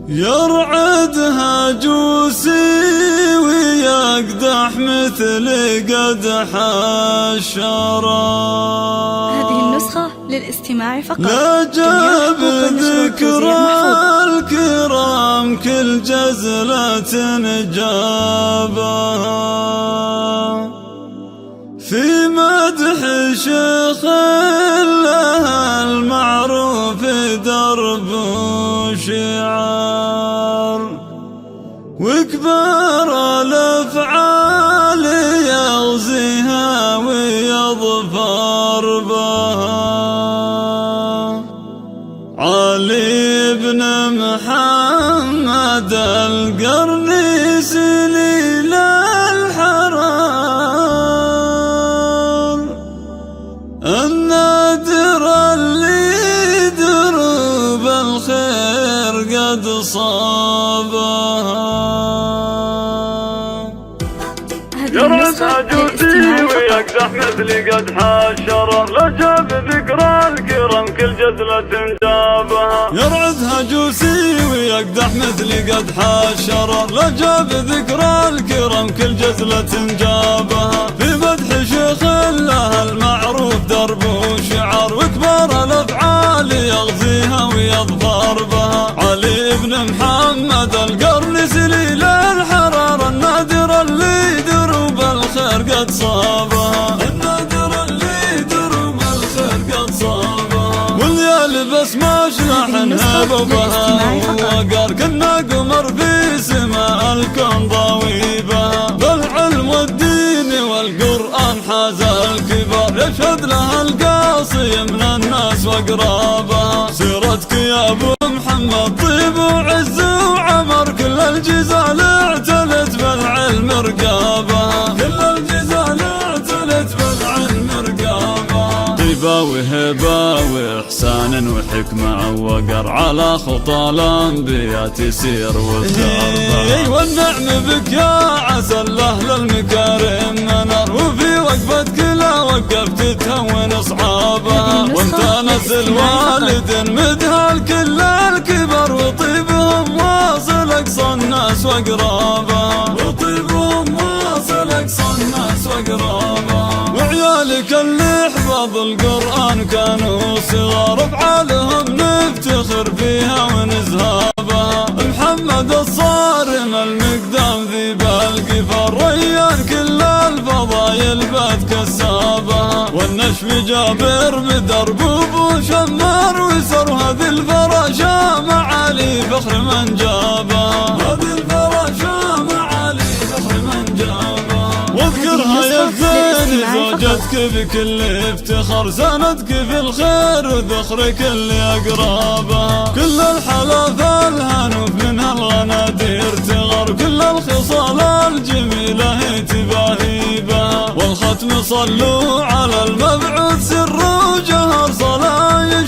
يرعدها جوسي ويقدح مثل قدح الشرار. هذه النسخة للاستماع فقط. لا جاب ذكر الكرام كل جزلة جابها في مدح شيخ لها المعروف درب وشعار، وكبار الافعال يغزيها ويظفر بها. علي بن محمد القرني سليل الحرار، النادر اللي دروب الخير قد صابها. يرعدها جوسي ويقدح مثل قدح الشرر، لا جاب ذكرى الكرم كل جزلة جابها. يرعدها جوسي ويقدح مثل قدح الشرر، لا جاب ذكرى الكرم كل جزلة جابها في مدح شيخ لها المعروف درب وشعار، وكبار الافعال يغزيها ويظفر بها. علي بن محمد القرني سليل الحرار، النادر اللي دروب الخير قد صابها، النادر اللي دروب الخير قد صابها. واللي يلبس مشلح هبه وبها وقار، كنا قمر في سماء الكون ضويبها. بالعلم والدين والقرآن حاز الكبار، يشهد لها القاصي من الناس واقرابها. سيرتك يا ابو محمد طيب وعز وعمر، كل الجزال اعتلت بالعلم رقابها، كل الجزال اعتلت بالعلم رقابها. طيبة وهبة وإحسان وحكمة وقر، على خطى الأنبياء تسير وتربى. والنعم بك يا عسل أهل المكارم منار، وفي وقفتك لا وقفت تهون أصحابها. وانت نسل والد مدها لكل الكبر، وطيبهم واصل أقصى الناس وأقرابها، وطيبهم واصل أقصى الناس وأقرابها. وعيالك اللي حفظ القرآن كانوا صغار، بحالهم نفتخر فيها ونزهابها. محمد الصارم المقدام ذي بالقفر، ريان كل الفضايل بات كسابها. والنشف جابر بدرب ابو شمار ويسر، هذه الفراشة معالي فخر من جابها، هذه الفراشة معالي فخر من جابها. واذكرها يا الثاني زوجتك بكل افتخار، سندك في الخير وذخرك اللي اقرابها. كل الحلا الهنوف منها الغنادير تغار، كل الخصال الجميلة هي تباهي بها. والختم صلوا على المبعوث سر وجهر، صلاة